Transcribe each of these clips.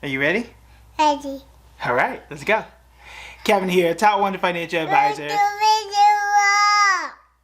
Are you ready? Ready. All right, let's go. Kevin here, top 1 financial advisor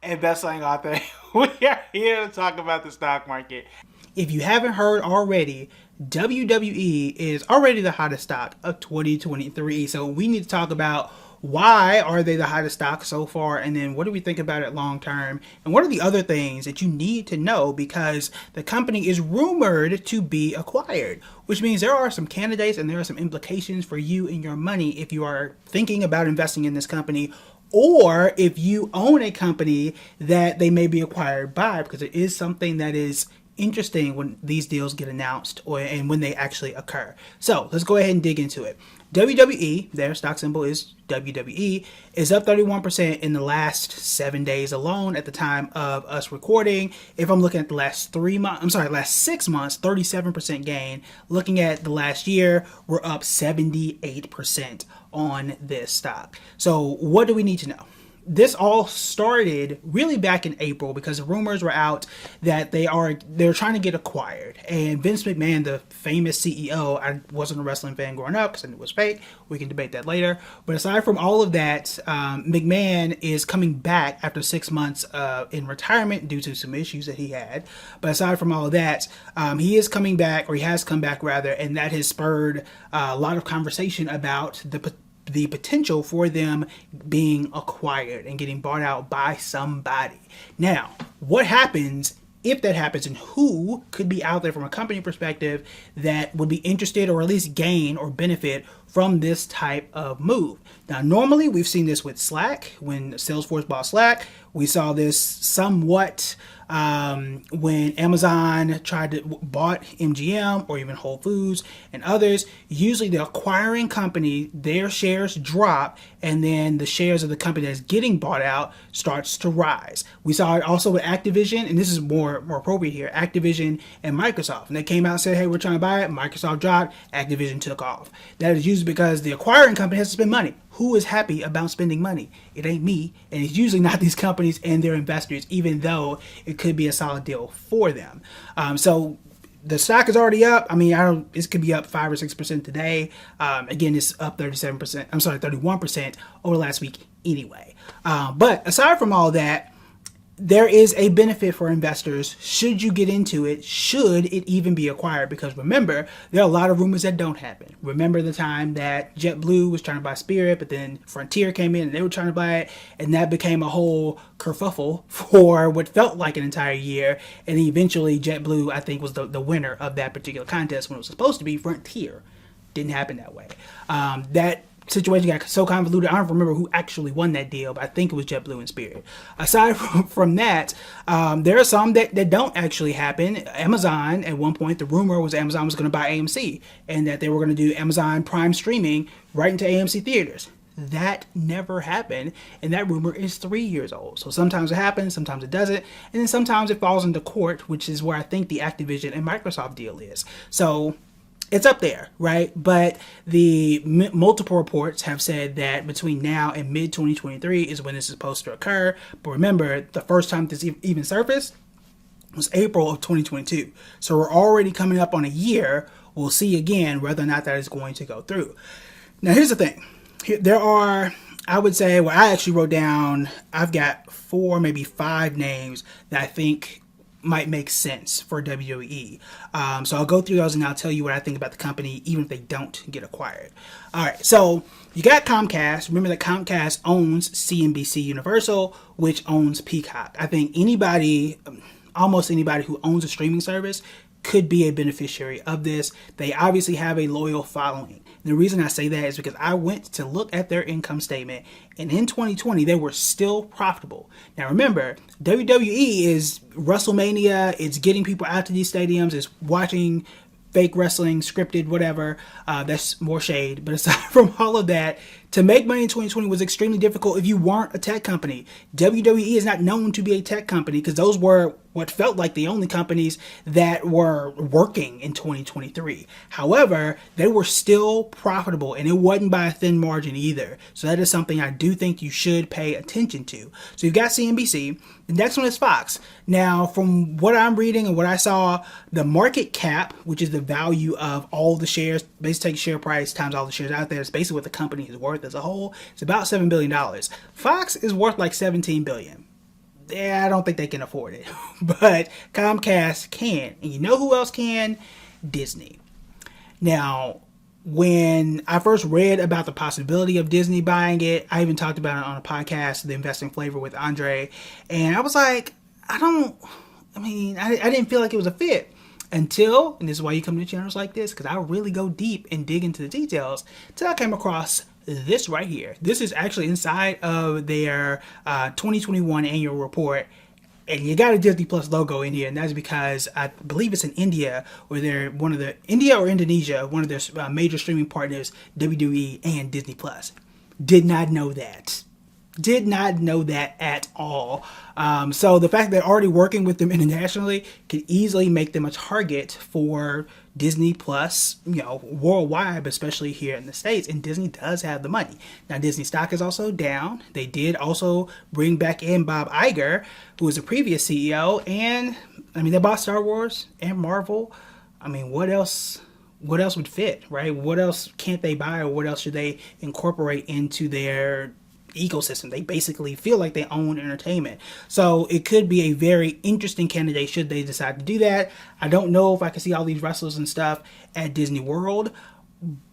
and best-selling author. We are here to talk about the stock market. If you haven't heard already, WWE is already the hottest stock of 2023. So we need to talk about why are they the hottest stock so far, and then what do we think about it long term, and what are the other things that you need to know because the company is rumored to be acquired, which means there are some candidates and there are some implications for you and your money if you are thinking about investing in this company, or if you own a company that they may be acquired by, because it is something that is interesting when these deals get announced and when they actually occur. So let's go ahead and dig into it. WWE, their stock symbol is WWE, is up 31% in the last 7 days alone at the time of us recording. If I'm looking at the last 6 months, 37% gain. Looking at the last year, we're up 78% on this stock. So what do we need to know? This all started really back in April because the rumors were out that they're trying to get acquired. And Vince McMahon, the famous CEO, I wasn't a wrestling fan growing up because I knew it was fake. We can debate that later. But aside from all of that, McMahon is coming back after 6 months in retirement due to some issues that he had. But aside from all of that, he is coming back, or he has come back rather, and that has spurred a lot of conversation about the potential for them being acquired and getting bought out by somebody. Now, what happens if that happens, and who could be out there from a company perspective that would be interested or at least gain or benefit from this type of move? Now, normally we've seen this with Slack. When Salesforce bought Slack, we saw this somewhat when Amazon bought MGM or even Whole Foods and others. Usually the acquiring company, their shares drop, and then the shares of the company that's getting bought out starts to rise. We saw it also with Activision, and this is more appropriate here, Activision and Microsoft. And they came out and said, hey, we're trying to buy it. Microsoft dropped, Activision took off. That is usually because the acquiring company has to spend money. Who is happy about spending money? It ain't me, and it's usually not these companies and their investors, even though it could be a solid deal for them. So the stock is already up. I mean, it could be up 5 or 6% today. Again, it's up 31% over last week anyway. But aside from all that, there is a benefit for investors should you get into it, should it even be acquired, because remember, there are a lot of rumors that don't happen. Remember the time that JetBlue was trying to buy Spirit, but then Frontier came in and they were trying to buy it, and that became a whole kerfuffle for what felt like an entire year, and eventually JetBlue, I think, was the winner of that particular contest when it was supposed to be Frontier. Didn't happen that way. That situation got so convoluted, I don't remember who actually won that deal, but I think it was JetBlue and Spirit. Aside from that, there are some that don't actually happen. Amazon, at one point, the rumor was Amazon was going to buy AMC, and that they were going to do Amazon Prime streaming right into AMC theaters. That never happened, and that rumor is 3 years old. So sometimes it happens, sometimes it doesn't, and then sometimes it falls into court, which is where I think the Activision and Microsoft deal is. So it's up there, right? But the multiple reports have said that between now and mid-2023 is when this is supposed to occur. But remember, the first time this even surfaced was April of 2022. So we're already coming up on a year. We'll see again whether or not that is going to go through. Now, here's the thing. There are, I would say, well, I actually wrote down, I've got 4, maybe 5 names that I think might make sense for WWE. So I'll go through those and I'll tell you what I think about the company, even if they don't get acquired. All right, so you got Comcast. Remember that Comcast owns CNBC Universal, which owns Peacock. I think almost anybody who owns a streaming service could be a beneficiary of this. They obviously have a loyal following. The reason I say that is because I went to look at their income statement, and in 2020, they were still profitable. Now remember, WWE is WrestleMania, it's getting people out to these stadiums, it's watching fake wrestling, scripted, whatever. That's more shade. But aside from all of that, to make money in 2020 was extremely difficult if you weren't a tech company. WWE is not known to be a tech company because those were what felt like the only companies that were working in 2023. However, they were still profitable, and it wasn't by a thin margin either. So that is something I do think you should pay attention to. So you've got CNBC. The next one is Fox. Now, from what I'm reading and what I saw, the market cap, which is the value of all the shares, basically take share price times all the shares out there, it's basically what the company is worth as a whole. It's about $7 billion. Fox is worth like $17 billion. Yeah, I don't think they can afford it, but Comcast can. And you know who else can? Disney. Now, when I first read about the possibility of Disney buying it, I even talked about it on a podcast, The Investing Flavor with Andre, and I was like, I didn't feel like it was a fit until, and this is why you come to channels like this, because I really go deep and dig into the details, until I came across this right here. This is actually inside of their 2021 annual report, and you got a Disney Plus logo in here, and that's because I believe it's in India, where they're India or Indonesia, one of their major streaming partners, WWE and Disney Plus. Did not know that. Did not know that at all. So the fact that they're already working with them internationally could easily make them a target for Disney Plus, worldwide, but especially here in the States. And Disney does have the money. Now, Disney stock is also down. They did also bring back in Bob Iger, who was the previous CEO. And, they bought Star Wars and Marvel. What else would fit, right? What else can't they buy, or what else should they incorporate into their ecosystem? They basically feel like they own entertainment. So it could be a very interesting candidate should they decide to do that. I don't know if I can see all these wrestlers and stuff at Disney World,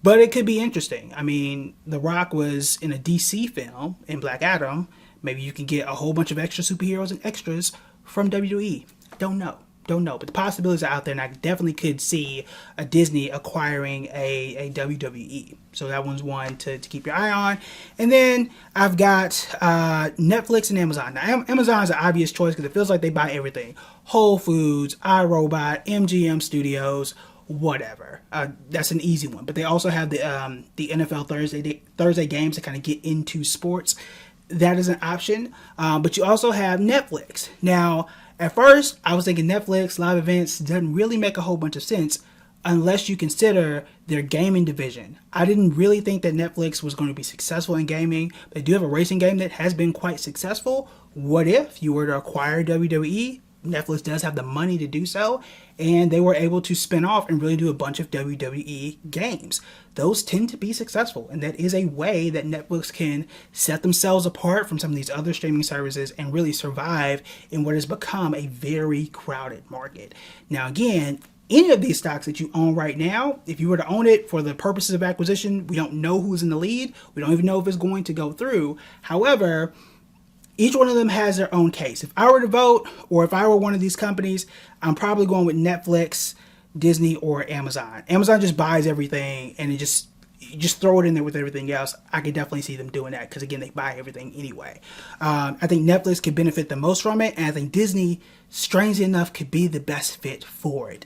but it could be interesting. The Rock was in a DC film in Black Adam. Maybe you can get a whole bunch of extra superheroes and extras from WWE. Don't know, but the possibilities are out there, and I definitely could see a Disney acquiring a WWE. So that one's one to keep your eye on. And then I've got Netflix and Amazon. Now, Amazon is an obvious choice because it feels like they buy everything. Whole Foods, iRobot, MGM Studios, whatever. That's an easy one. But they also have the NFL Thursday games to kind of get into sports. That is an option. But you also have Netflix. Now, at first, I was thinking Netflix live events doesn't really make a whole bunch of sense unless you consider their gaming division. I didn't really think that Netflix was going to be successful in gaming. They do have a racing game that has been quite successful. What if you were to acquire WWE? Netflix does have the money to do so, and they were able to spin off and really do a bunch of WWE games. Those tend to be successful, and that is a way that Netflix can set themselves apart from some of these other streaming services and really survive in what has become a very crowded market. Now, again, any of these stocks that you own right now, if you were to own it for the purposes of acquisition, we don't know who's in the lead. We don't even know if it's going to go through. However, each one of them has their own case. If I were to vote, or if I were one of these companies, I'm probably going with Netflix, Disney, or Amazon. Amazon just buys everything, and you just throw it in there with everything else. I could definitely see them doing that because, again, they buy everything anyway. I think Netflix could benefit the most from it, and I think Disney, strangely enough, could be the best fit for it.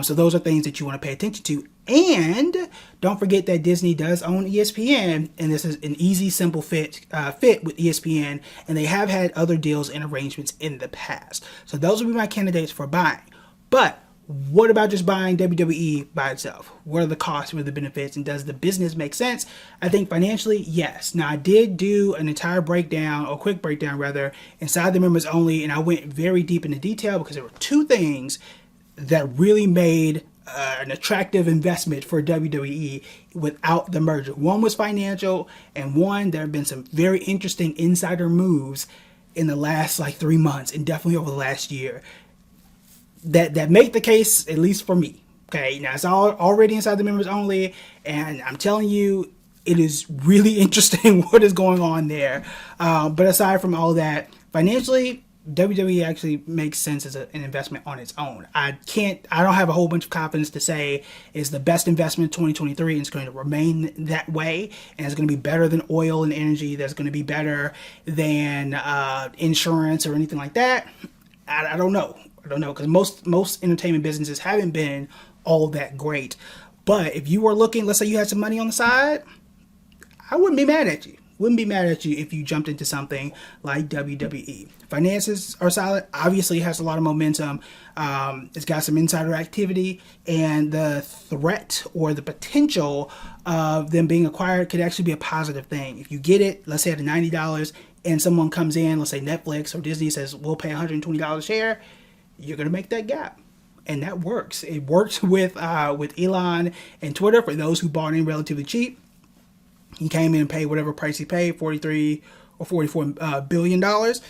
So those are things that you want to pay attention to. And don't forget that Disney does own ESPN, and this is an easy, simple fit with ESPN, and they have had other deals and arrangements in the past. So those would be my candidates for buying. But what about just buying WWE by itself? What are the costs, what are the benefits, and does the business make sense? I think financially, yes. Now, I did do an entire breakdown, or quick breakdown rather, inside the members only, and I went very deep into detail because there were two things that really made an attractive investment for WWE without the merger. One was financial, and one, there have been some very interesting insider moves in the last 3 months, and definitely over the last year, that make the case, at least for me. Okay, now it's already inside the members only, and I'm telling you, it is really interesting what is going on there. But aside from all that, financially, WWE actually makes sense as an investment on its own. I don't have a whole bunch of confidence to say it's the best investment in 2023 and it's going to remain that way, and it's going to be better than oil and energy, that's going to be better than insurance or anything like that. I don't know because most entertainment businesses haven't been all that great. But if you were looking, let's say you had some money on the side, I wouldn't be mad at you. wouldn't be mad at you if you jumped into something like WWE. Finances are solid. Obviously, it has a lot of momentum. It's got some insider activity, and the threat or the potential of them being acquired could actually be a positive thing. If you get it, let's say at $90, and someone comes in, let's say Netflix or Disney says, we'll pay $120 a share, you're going to make that gap. And that works. It worked with Elon and Twitter for those who bought in relatively cheap. He came in and paid whatever price he paid, $43 or $44 billion dollars,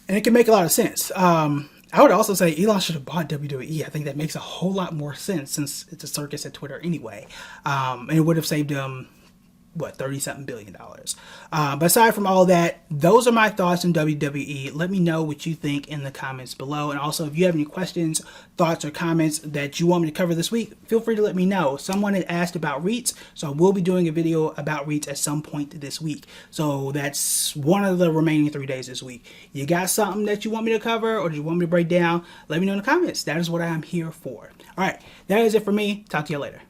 and it can make a lot of sense. I would also say Elon should have bought WWE. I think that makes a whole lot more sense since it's a circus at Twitter anyway, and it would have saved him $30-something billion. But aside from all that, those are my thoughts on WWE. Let me know what you think in the comments below. And also, if you have any questions, thoughts, or comments that you want me to cover this week, feel free to let me know. Someone had asked about REITs, so I will be doing a video about REITs at some point this week. So that's one of the remaining 3 days this week. You got something that you want me to cover or do you want me to break down? Let me know in the comments. That is what I'm here for. All right, that is it for me. Talk to you later.